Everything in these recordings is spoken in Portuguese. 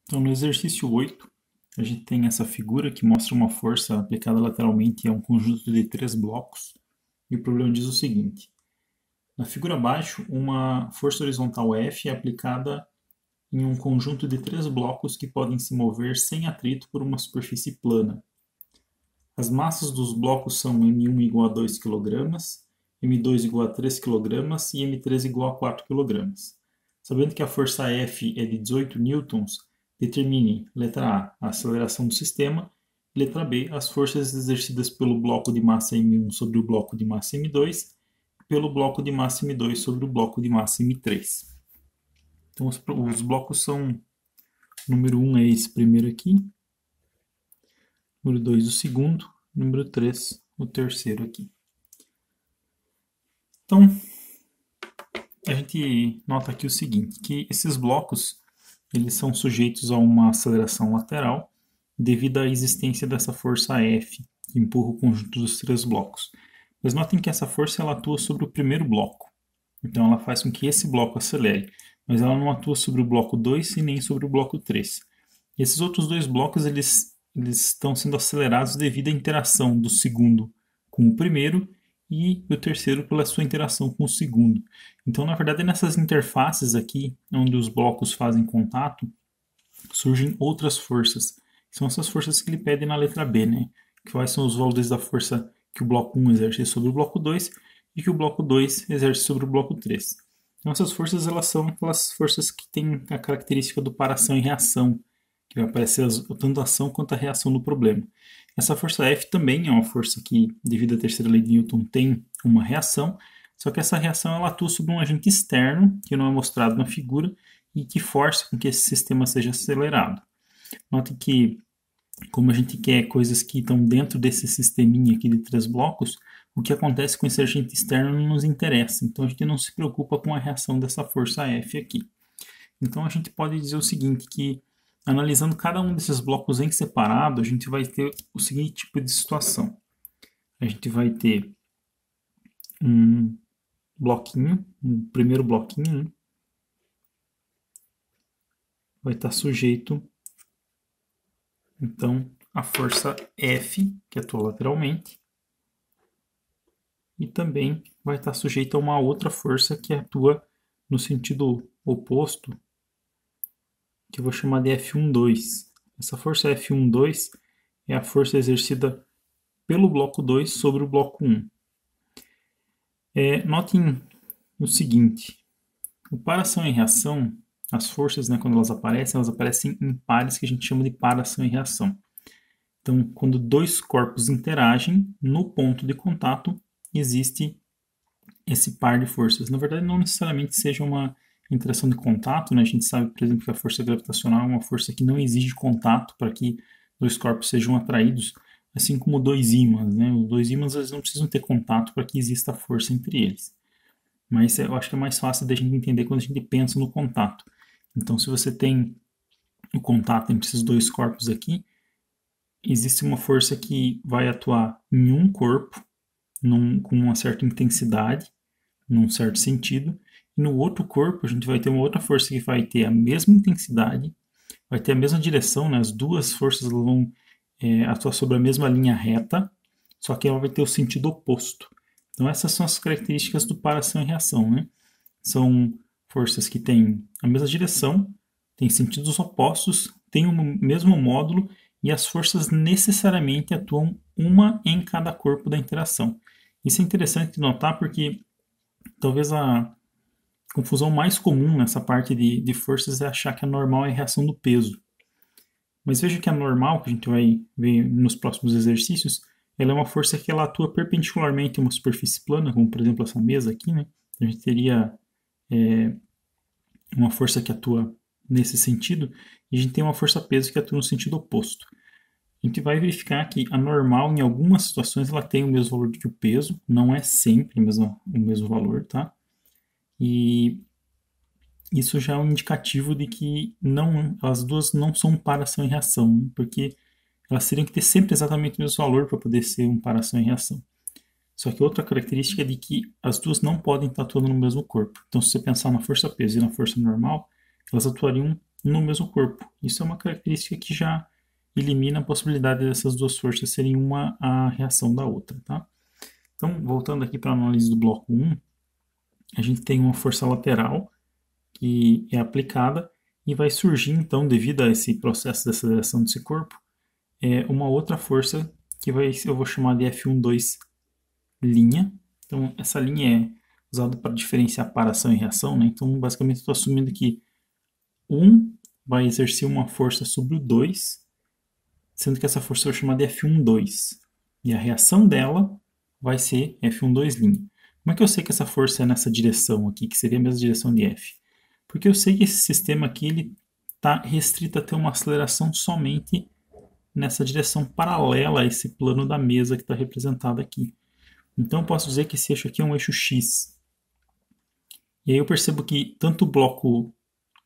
Então, no exercício 8, a gente tem essa figura que mostra uma força aplicada lateralmente a um conjunto de 3 blocos. E o problema diz o seguinte: na figura abaixo, uma força horizontal F é aplicada em um conjunto de 3 blocos que podem se mover sem atrito por uma superfície plana. As massas dos blocos são M1 igual a 2 kg, M2 igual a 3 kg e M3 igual a 4 kg. Sabendo que a força F é de 18 newtons, determine, letra A, a aceleração do sistema, e letra B, as forças exercidas pelo bloco de massa M1 sobre o bloco de massa M2 e pelo bloco de massa M2 sobre o bloco de massa M3. Então, os blocos são, número 1 é esse primeiro aqui, número 2 o segundo, número 3 o terceiro aqui. Então, a gente nota aqui o seguinte, que esses blocos eles são sujeitos a uma aceleração lateral devido à existência dessa força F, que empurra o conjunto dos 3 blocos. Mas notem que essa força ela atua sobre o primeiro bloco, então ela faz com que esse bloco acelere, mas ela não atua sobre o bloco 2 e nem sobre o bloco 3. Esses outros 2 blocos eles estão sendo acelerados devido à interação do segundo com o primeiro e o terceiro pela sua interação com o segundo. Então, na verdade, nessas interfaces aqui, onde os blocos fazem contato, surgem outras forças. São essas forças que ele pede na letra B, né? Quais são os valores da força que o bloco 1 exerce sobre o bloco 2 e que o bloco 2 exerce sobre o bloco 3. Então, essas forças elas são aquelas forças que têm a característica do par-ação e reação, que vai aparecer tanto a ação quanto a reação do problema. Essa força F também é uma força que, devido à terceira lei de Newton, tem uma reação, só que essa reação ela atua sobre um agente externo, que não é mostrado na figura, e que força com que esse sistema seja acelerado. Note que, como a gente quer coisas que estão dentro desse sisteminha aqui de 3 blocos, o que acontece com esse agente externo não nos interessa, então a gente não se preocupa com a reação dessa força F aqui. Então a gente pode dizer o seguinte, que analisando cada um desses blocos em separado, a gente vai ter o seguinte tipo de situação. A gente vai ter um bloquinho, um primeiro bloquinho, né? Vai estar sujeito, então, à força F, que atua lateralmente, e também vai estar sujeito a uma outra força que atua no sentido oposto, que eu vou chamar de F12. Essa força F12 é a força exercida pelo bloco 2 sobre o bloco 1. Notem o seguinte, o par-ação e reação, as forças, né, quando elas aparecem em pares que a gente chama de par-ação e reação. Então, quando 2 corpos interagem, no ponto de contato existe esse par de forças. Na verdade, não necessariamente seja uma interação de contato, né? A gente sabe, por exemplo, que a força gravitacional é uma força que não exige contato para que 2 corpos sejam atraídos, assim como 2 ímãs, né? Os 2 ímãs eles não precisam ter contato para que exista força entre eles. Mas eu acho que é mais fácil da gente entender quando a gente pensa no contato. Então, se você tem o contato entre esses 2 corpos aqui, existe uma força que vai atuar em um corpo com uma certa intensidade, num certo sentido, e no outro corpo a gente vai ter uma outra força que vai ter a mesma intensidade, vai ter a mesma direção, né? As duas forças vão atuar sobre a mesma linha reta, só que ela vai ter o sentido oposto. Então essas são as características do par-ação e reação, né? São forças que têm a mesma direção, têm sentidos opostos, têm o mesmo módulo e as forças necessariamente atuam uma em cada corpo da interação. Isso é interessante de notar porque talvez a confusão mais comum nessa parte de forças é achar que a normal é a reação do peso. Mas veja que a normal, que a gente vai ver nos próximos exercícios, ela é uma força que ela atua perpendicularmente a uma superfície plana, como por exemplo essa mesa aqui, né? A gente teria uma força que atua nesse sentido, e a gente tem uma força-peso que atua no sentido oposto. A gente vai verificar que a normal, em algumas situações, ela tem o mesmo valor que o peso, não é sempre o mesmo valor, tá? E isso já é um indicativo de que as duas não são um par-ação e reação, porque elas teriam que ter sempre exatamente o mesmo valor para poder ser um par-ação e reação. Só que outra característica é de que as duas não podem estar atuando no mesmo corpo. Então, se você pensar na força-peso e na força normal, elas atuariam no mesmo corpo. Isso é uma característica que já elimina a possibilidade dessas duas forças serem uma a reação da outra, tá? Então, voltando aqui para a análise do bloco 1, a gente tem uma força lateral que é aplicada e vai surgir, então, devido a esse processo de aceleração desse corpo, uma outra força que eu vou chamar de F12'. Então, essa linha é usada para diferenciar paração e reação, né? Então, basicamente, estou assumindo que 1 vai exercer uma força sobre o 2, sendo que essa força eu vou chamar de F12. E a reação dela vai ser F12'. Como é que eu sei que essa força é nessa direção aqui, que seria a mesma direção de F? Porque eu sei que esse sistema aqui ele está restrito a ter uma aceleração somente nessa direção paralela a esse plano da mesa que está representado aqui. Então eu posso dizer que esse eixo aqui é um eixo X. E aí eu percebo que tanto o bloco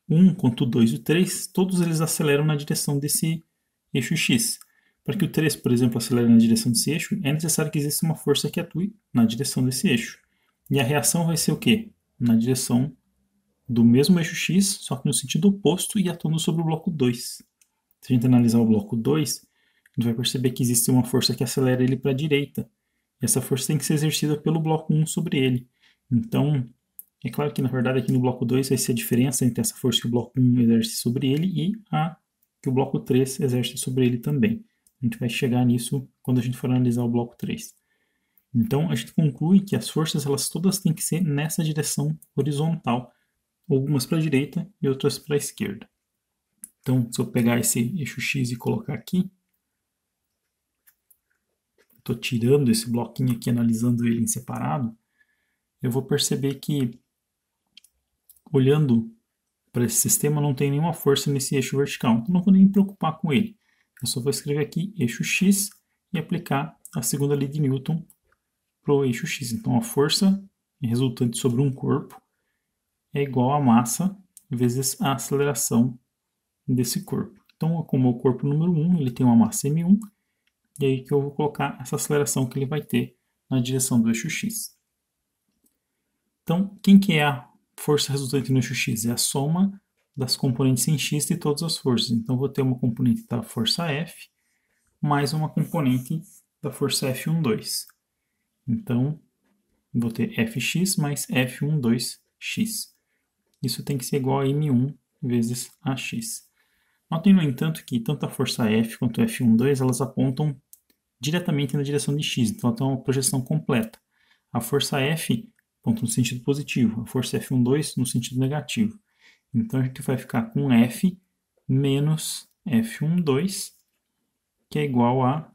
1 quanto o 2 e o 3, todos eles aceleram na direção desse eixo X. Para que o 3, por exemplo, acelere na direção desse eixo, é necessário que exista uma força que atue na direção desse eixo. E a reação vai ser o quê? Na direção do mesmo eixo X, só que no sentido oposto e atuando sobre o bloco 2. Se a gente analisar o bloco 2, a gente vai perceber que existe uma força que acelera ele para a direita. E essa força tem que ser exercida pelo bloco 1 sobre ele. Então, é claro que na verdade aqui no bloco 2 vai ser a diferença entre essa força que o bloco 1 exerce sobre ele e a que o bloco 3 exerce sobre ele também. A gente vai chegar nisso quando a gente for analisar o bloco 3. Então, a gente conclui que as forças elas todas têm que ser nessa direção horizontal, algumas para a direita e outras para a esquerda. Então, se eu pegar esse eixo X e colocar aqui, estou tirando esse bloquinho aqui, analisando ele em separado, eu vou perceber que, olhando para esse sistema, não tem nenhuma força nesse eixo vertical. Então, não vou nem me preocupar com ele. Eu só vou escrever aqui eixo X e aplicar a segunda lei de Newton para o eixo X. Então, a força resultante sobre um corpo é igual a massa vezes a aceleração desse corpo. Então, como é o corpo número 1, ele tem uma massa m1, e aí que eu vou colocar essa aceleração que ele vai ter na direção do eixo X. Então, quem que é a força resultante no eixo X? É a soma das componentes em X de todas as forças. Então, vou ter uma componente da força F mais uma componente da força F12. Então, vou ter Fx mais F12x. Isso tem que ser igual a m1 vezes ax. Notem, no entanto, que tanto a força F quanto a F12 elas apontam diretamente na direção de x, então ela tem uma projeção completa. A força F aponta no sentido positivo, a força F12 no sentido negativo. Então a gente vai ficar com F menos F12, que é igual a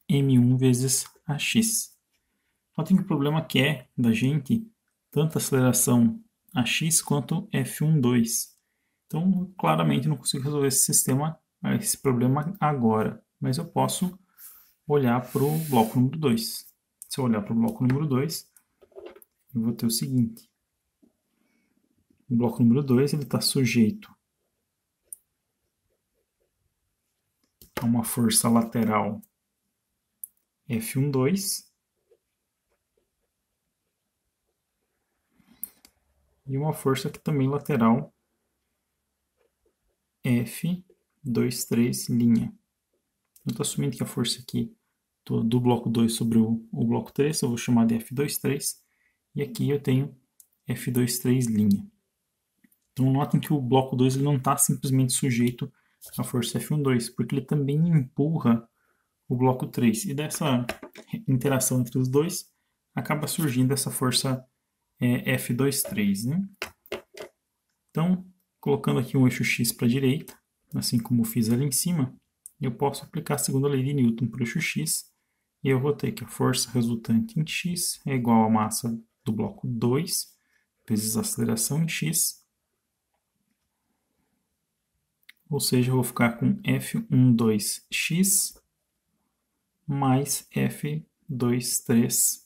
m1 vezes ax. Notem que o problema que é da gente tanto a aceleração ax quanto F12. Então, claramente não consigo resolver esse problema agora, mas eu posso olhar para o bloco número 2. Se eu olhar para o bloco número 2, eu vou ter o seguinte. O bloco número 2 está sujeito a uma força lateral F12 e uma força que também lateral F23'. Eu estou assumindo que a força aqui do bloco 2 sobre o bloco 3, eu vou chamar de F23, e aqui eu tenho F23'. Então notem que o bloco 2 ele não está simplesmente sujeito à força F12, porque ele também empurra o bloco 3. E dessa interação entre os dois, acaba surgindo essa força F23. Né? Então, colocando aqui um eixo X para a direita, assim como eu fiz ali em cima, eu posso aplicar a segunda lei de Newton para o eixo X, e eu vou ter que a força resultante em X é igual à massa do bloco 2 vezes a aceleração em X, ou seja, eu vou ficar com F12x mais F23x,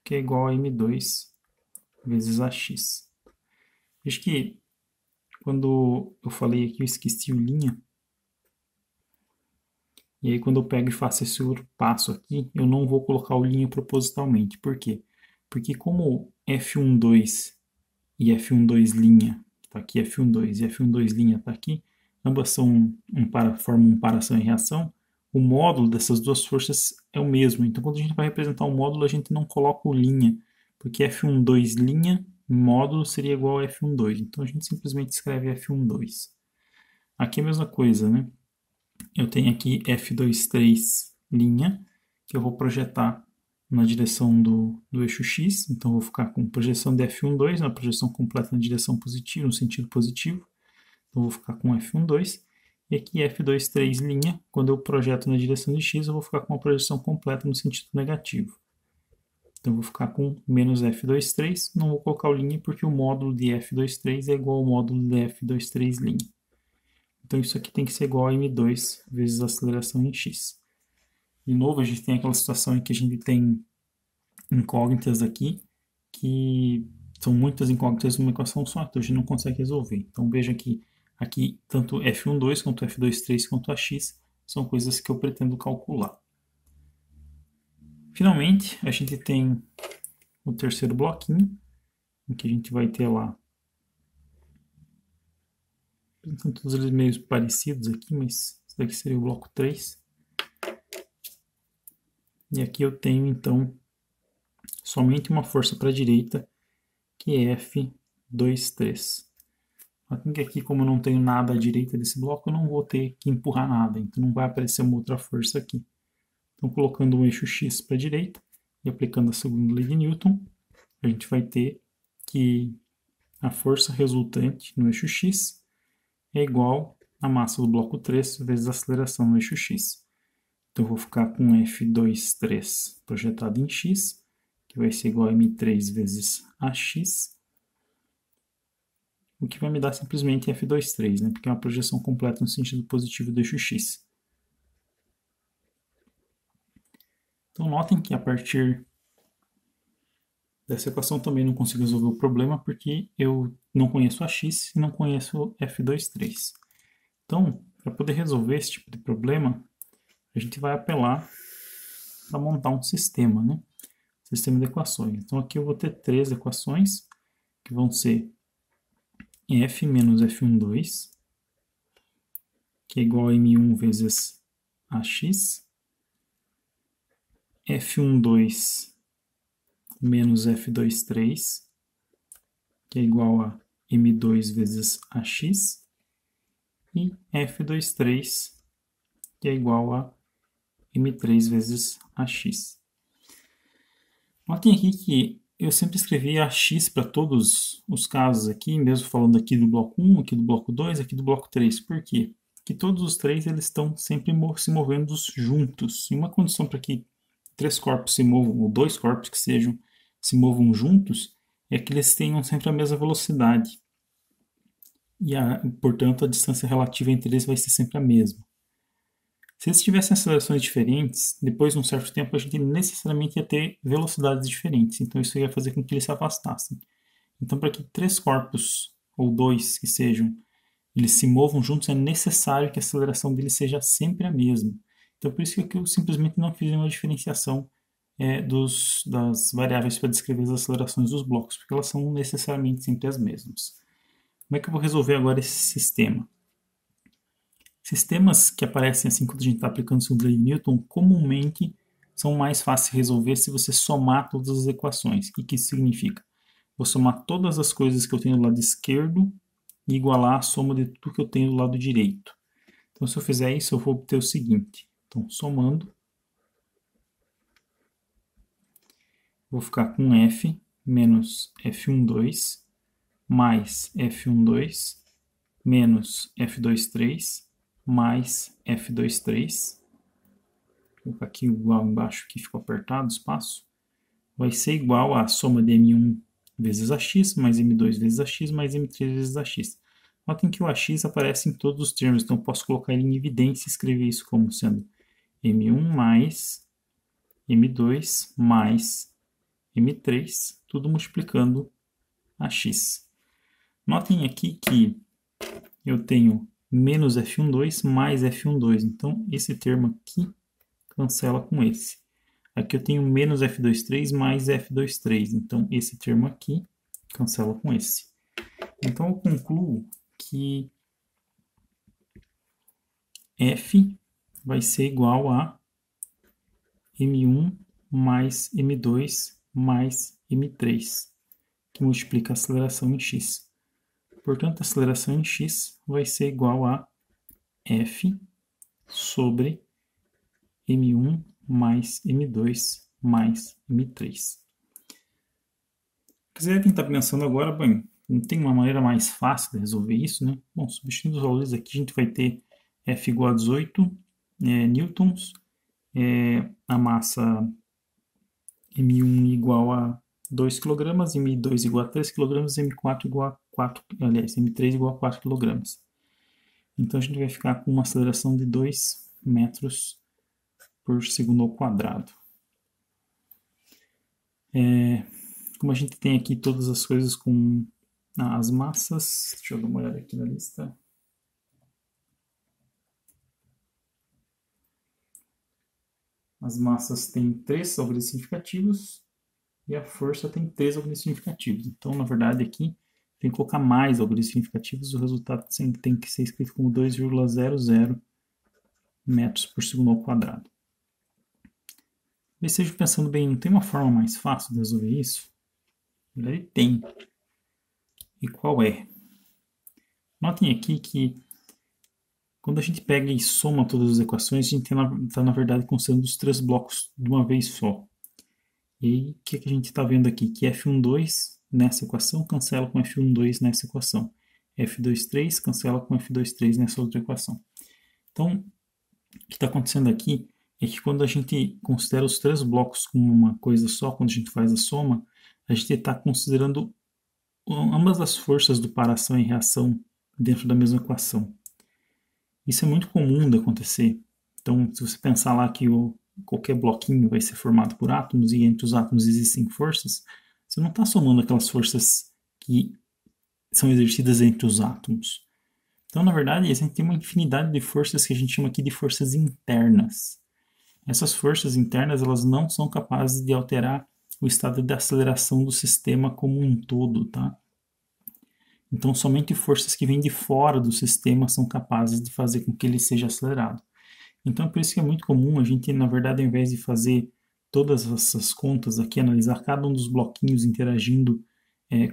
que é igual a M2 vezes AX. Veja que quando eu falei aqui, eu esqueci o linha. E aí, quando eu pego e faço esse outro passo aqui, eu não vou colocar o linha propositalmente. Por quê? Porque como F12 e F12' está aqui F12 e F12' está aqui, ambas são formam um paração em reação, o módulo dessas duas forças é o mesmo. Então, quando a gente vai representar o módulo, a gente não coloca o linha, porque F12' módulo seria igual a F12. Então, a gente simplesmente escreve F12. Aqui é a mesma coisa, né? Eu tenho aqui F23', que eu vou projetar na direção do eixo X. Então, eu vou ficar com projeção de F12, na projeção completa na direção positiva, no sentido positivo. Então, eu vou ficar com F12. E aqui F23', quando eu projeto na direção de X, eu vou ficar com a projeção completa no sentido negativo. Então, eu vou ficar com menos F23, não vou colocar o linha porque o módulo de F23 é igual ao módulo de F23'. Então, isso aqui tem que ser igual a m2 vezes a aceleração em x. De novo, a gente tem aquela situação em que a gente tem incógnitas aqui, que são muitas incógnitas numa equação só, então a gente não consegue resolver. Então, veja que aqui tanto F12 quanto F23 quanto AX são coisas que eu pretendo calcular. Finalmente, a gente tem o terceiro bloquinho, em que a gente vai ter lá, são todos eles meio parecidos aqui, mas esse daqui seria o bloco 3. E aqui eu tenho, então, somente uma força para a direita, que é F23. Aqui, como eu não tenho nada à direita desse bloco, eu não vou ter que empurrar nada, então não vai aparecer uma outra força aqui. Então, colocando o eixo X para a direita e aplicando a segunda lei de Newton, a gente vai ter que a força resultante no eixo X é igual à massa do bloco 3 vezes a aceleração no eixo X. Então, eu vou ficar com F23 projetado em X, que vai ser igual a M3 vezes AX, o que vai me dar simplesmente F23, né? Porque é uma projeção completa no sentido positivo do eixo X. Então, notem que a partir dessa equação também não consigo resolver o problema, porque eu não conheço AX e não conheço F23. Então, para poder resolver esse tipo de problema, a gente vai apelar para montar um sistema, né? Sistema de equações. Então, aqui eu vou ter três equações, que vão ser F menos F12, que é igual a M1 vezes AX, F12 menos F23, que é igual a M2 vezes AX, e F23, que é igual a M3 vezes AX. Notem aqui que eu sempre escrevi AX para todos os casos aqui, mesmo falando aqui do bloco 1, aqui do bloco 2, aqui do bloco 3. Por quê? Porque todos os três eles estão sempre se movendo juntos. E uma condição para que três corpos se movam, ou dois corpos que sejam, se movam juntos, é que eles tenham sempre a mesma velocidade. E, portanto, a distância relativa entre eles vai ser sempre a mesma. Se eles tivessem acelerações diferentes, depois de um certo tempo a gente necessariamente ia ter velocidades diferentes. Então isso ia fazer com que eles se afastassem. Então, para que três corpos, ou dois que sejam, eles se movam juntos, é necessário que a aceleração deles seja sempre a mesma. Então, por isso que eu simplesmente não fiz uma diferenciação das variáveis para descrever as acelerações dos blocos, porque elas são necessariamente sempre as mesmas. Como é que eu vou resolver agora esse sistema? Sistemas que aparecem assim quando a gente está aplicando o segunda lei de Newton, comumente são mais fáceis de resolver se você somar todas as equações. O que isso significa? Vou somar todas as coisas que eu tenho do lado esquerdo e igualar a soma de tudo que eu tenho do lado direito. Então, se eu fizer isso, eu vou obter o seguinte. Então, somando, vou ficar com F menos F12 mais F12 menos F23 mais F23, vou colocar aqui igual embaixo que ficou apertado o espaço, vai ser igual à soma de M1 vezes AX, mais M2 vezes AX, mais M3 vezes AX. Notem que o AX aparece em todos os termos, então eu posso colocar ele em evidência e escrever isso como sendo M1 mais M2 mais M3, tudo multiplicando AX. Notem aqui que eu tenho menos F12 mais F12. Então, esse termo aqui cancela com esse. Aqui eu tenho menos F23 mais F23. Então, esse termo aqui cancela com esse. Então eu concluo que F vai ser igual a M1 mais M2 mais M3, que multiplica a aceleração em x. Portanto, a aceleração em x vai ser igual a F sobre M1 mais M2 mais M3. Se quem está pensando agora, bem, não tem uma maneira mais fácil de resolver isso, né? Bom, substituindo os valores aqui, a gente vai ter F igual a 18 newtons, a massa M1 igual a 2 kg, M2 igual a 3 kg, M4 igual a 4, aliás, M3 igual a 4 kg. Então a gente vai ficar com uma aceleração de 2 metros por segundo ao quadrado. Como a gente tem aqui todas as coisas com as massas, deixa eu dar uma olhada aqui na lista. As massas têm 3 algoritmos significativos e a força tem 3 algoritmos significativos. Então, na verdade, aqui tem que colocar mais algoritmos significativos, o resultado tem que ser escrito como 2,00 metros por segundo ao quadrado. Mas seja pensando bem, não tem uma forma mais fácil de resolver isso? Na verdade, tem. E qual é? Notem aqui que quando a gente pega e soma todas as equações, a gente está, na verdade, considerando os 3 blocos de uma vez só. E aí, o que a gente está vendo aqui? Que F12 nessa equação cancela com F12 nessa equação. F23 cancela com F23 nessa outra equação. Então, o que está acontecendo aqui é que quando a gente considera os 3 blocos como uma coisa só, quando a gente faz a soma, a gente está considerando ambas as forças do par ação e reação dentro da mesma equação. Isso é muito comum de acontecer. Então, se você pensar lá que qualquer bloquinho vai ser formado por átomos e entre os átomos existem forças, você não está somando aquelas forças que são exercidas entre os átomos. Então, na verdade, a gente tem uma infinidade de forças que a gente chama aqui de forças internas. Essas forças internas, elas não são capazes de alterar o estado de aceleração do sistema como um todo, tá? Então, somente forças que vêm de fora do sistema são capazes de fazer com que ele seja acelerado. Então, por isso que é muito comum a gente, na verdade, ao invés de fazer todas essas contas aqui, analisar cada um dos bloquinhos interagindo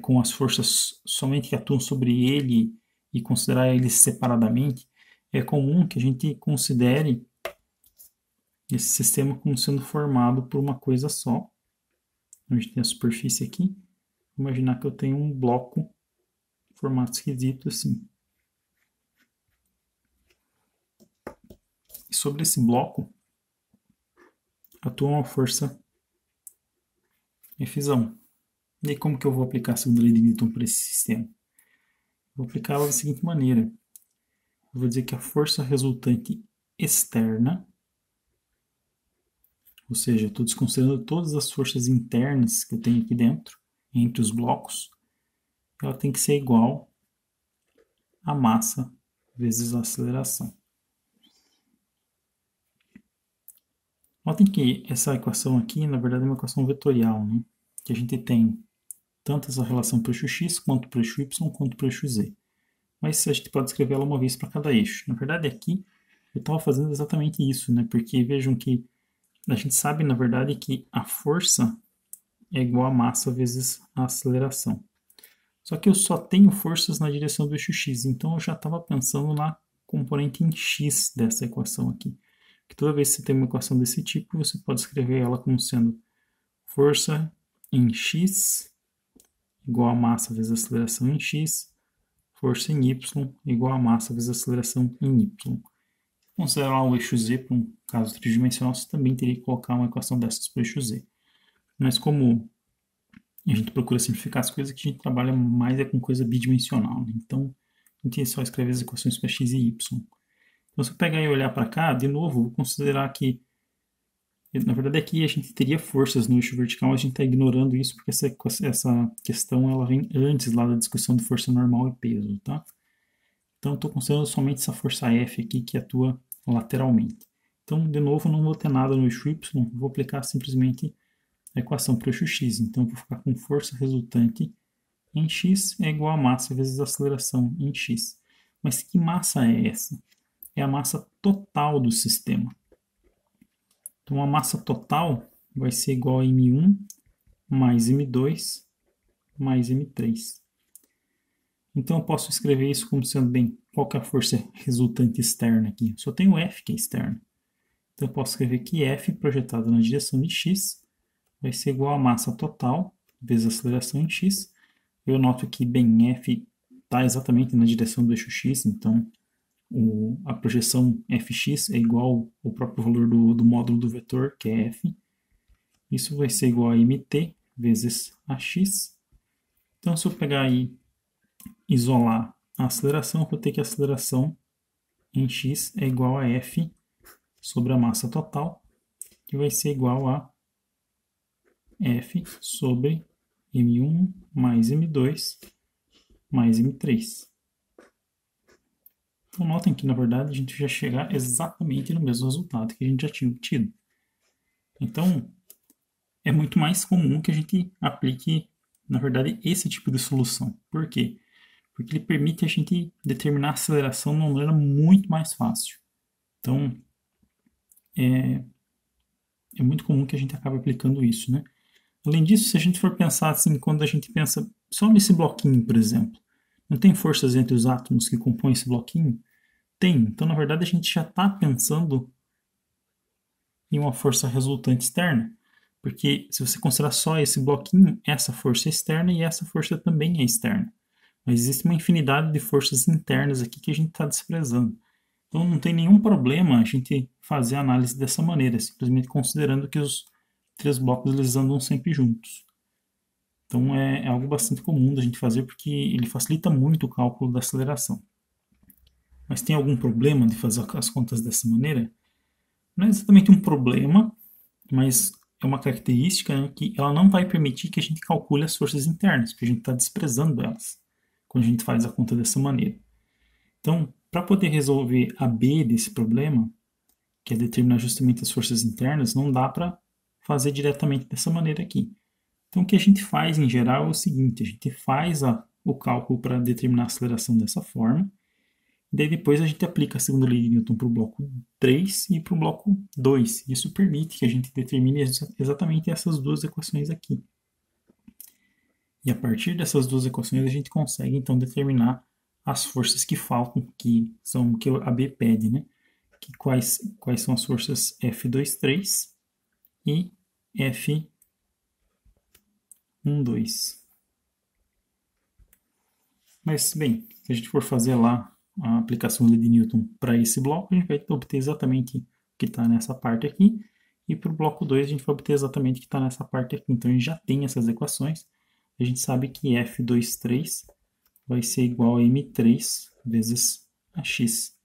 com as forças somente que atuam sobre ele e considerar eles separadamente, é comum que a gente considere esse sistema como sendo formado por uma coisa só. A gente tem a superfície aqui. Vou imaginar que eu tenho um bloco formato esquisito assim. E sobre esse bloco atua uma força Fzão. E aí, como que eu vou aplicar a segunda lei de Newton para esse sistema? Vou aplicá-la da seguinte maneira. Eu vou dizer que a força resultante externa, ou seja, eu estou desconsiderando todas as forças internas que eu tenho aqui dentro, entre os blocos, ela tem que ser igual a massa vezes a aceleração. Notem que essa equação aqui, na verdade, é uma equação vetorial, né? Que a gente tem tanto essa relação para o eixo x, quanto para o eixo y, quanto para o eixo z. Mas a gente pode escrever ela uma vez para cada eixo. Na verdade, aqui eu estava fazendo exatamente isso, né? Porque vejam que a gente sabe, na verdade, que a força é igual a massa vezes a aceleração. Só que eu só tenho forças na direção do eixo x, então eu já estava pensando na componente em x dessa equação aqui. Que toda vez que você tem uma equação desse tipo, você pode escrever ela como sendo força em x igual a massa vezes a aceleração em x, força em y igual a massa vezes a aceleração em y. Considerar o eixo z para um caso tridimensional, você também teria que colocar uma equação dessas para o eixo z. Mas como a gente procura simplificar as coisas, que a gente trabalha mais com coisa bidimensional, né? Então a gente só escreve as equações para x e y. Então, se eu pegar e olhar para cá, de novo, vou considerar que, na verdade, aqui a gente teria forças no eixo vertical, mas a gente está ignorando isso porque essa questão ela vem antes lá da discussão de força normal e peso, tá? Então, estou considerando somente essa força F aqui que atua lateralmente. Então, de novo, não vou ter nada no eixo Y, vou aplicar simplesmente a equação para o eixo X. Então, eu vou ficar com força resultante em x é igual a massa vezes a aceleração em x. Mas que massa é essa? É a massa total do sistema. Então, a massa total vai ser igual a m1 mais m2 mais m3. Então, eu posso escrever isso como sendo, bem, qual que é a força resultante externa aqui? Só tem o F que é externo. Então, eu posso escrever que F projetado na direção de x vai ser igual a massa total vezes a aceleração em x. Eu noto que, bem, F está exatamente na direção do eixo x, então a projeção fx é igual ao próprio valor do módulo do vetor, que é f. Isso vai ser igual a mt vezes ax. Então, se eu pegar e isolar a aceleração, eu vou ter que a aceleração em x é igual a f sobre a massa total, que vai ser igual a f sobre m1 mais m2 mais m3. Então, notem que, na verdade, a gente já chegar exatamente no mesmo resultado que a gente já tinha obtido. Então, é muito mais comum que a gente aplique, na verdade, esse tipo de solução. Por quê? Porque ele permite a gente determinar a aceleração de uma maneira muito mais fácil. Então, é muito comum que a gente acabe aplicando isso, né? Além disso, se a gente for pensar assim, quando a gente pensa só nesse bloquinho, por exemplo, não tem forças entre os átomos que compõem esse bloquinho? Tem. Então, na verdade, a gente já está pensando em uma força resultante externa. Porque se você considerar só esse bloquinho, essa força é externa e essa força também é externa. Mas existe uma infinidade de forças internas aqui que a gente está desprezando. Então não tem nenhum problema a gente fazer a análise dessa maneira, simplesmente considerando que os três blocos eles andam sempre juntos. Então é algo bastante comum da gente fazer porque ele facilita muito o cálculo da aceleração. Mas tem algum problema de fazer as contas dessa maneira? Não é exatamente um problema, mas é uma característica, né, que ela não vai permitir que a gente calcule as forças internas, porque a gente está desprezando elas quando a gente faz a conta dessa maneira. Então, para poder resolver a B desse problema, que é determinar justamente as forças internas, não dá para fazer diretamente dessa maneira aqui. Então, o que a gente faz em geral é o seguinte: a gente faz o cálculo para determinar a aceleração dessa forma, e daí depois a gente aplica a segunda lei de Newton para o bloco 3 e para o bloco 2. Isso permite que a gente determine exatamente essas duas equações aqui. E a partir dessas duas equações a gente consegue então determinar as forças que faltam, que são o que a B pede, né? Que quais são as forças F23 e F12. Mas, bem, se a gente for fazer lá a aplicação de Newton para esse bloco, a gente vai obter exatamente o que está nessa parte aqui, e para o bloco 2 a gente vai obter exatamente o que está nessa parte aqui. Então a gente já tem essas equações, a gente sabe que F23 vai ser igual a M3 vezes Ax.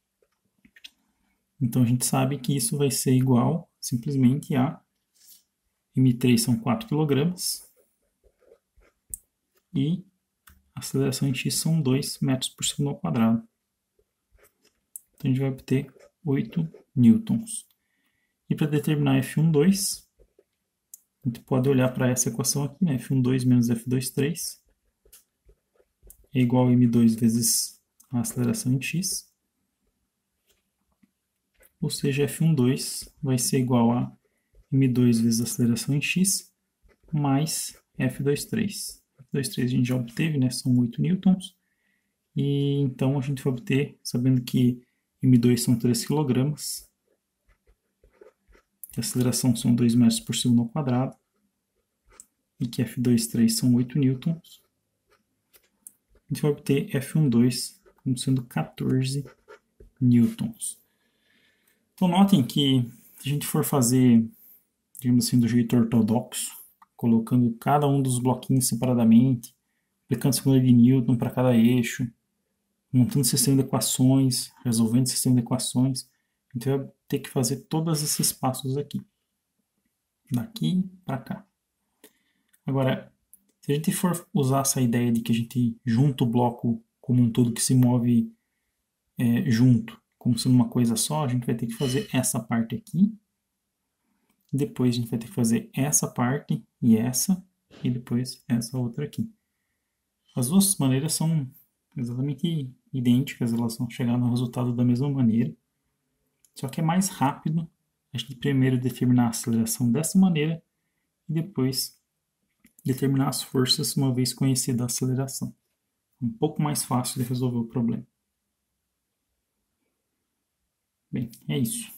Então a gente sabe que isso vai ser igual simplesmente a M3 são 4 kg e a aceleração em x são 2 metros por segundo ao quadrado. Então a gente vai obter 8 newtons. E para determinar F12, a gente pode olhar para essa equação aqui, né? F12 menos F23 é igual a m2 vezes a aceleração em x. Ou seja, F12 vai ser igual a m2 vezes a aceleração em x mais F23. F23 a gente já obteve, né? São 8 newtons. E então a gente vai obter, sabendo que m2 são 3 kg, que a aceleração são 2 metros por segundo ao quadrado, e que F23 são 8 newtons, a gente vai obter F12 como sendo 14 newtons. Então notem que se a gente for fazer, digamos assim, do jeito ortodoxo, colocando cada um dos bloquinhos separadamente, aplicando a segunda lei de Newton para cada eixo, montando sistema de equações, resolvendo sistema de equações, a gente vai ter que fazer todos esses passos aqui, daqui para cá. Agora, se a gente for usar essa ideia de que a gente junta o bloco como um todo que se move junto, como sendo uma coisa só, a gente vai ter que fazer essa parte aqui, depois a gente vai ter que fazer essa parte e depois essa outra aqui. As duas maneiras são exatamente idênticas, elas vão chegar no resultado da mesma maneira, só que é mais rápido a gente primeiro determinar a aceleração dessa maneira e depois determinar as forças uma vez conhecida a aceleração. Um pouco mais fácil de resolver o problema. Bem, é isso.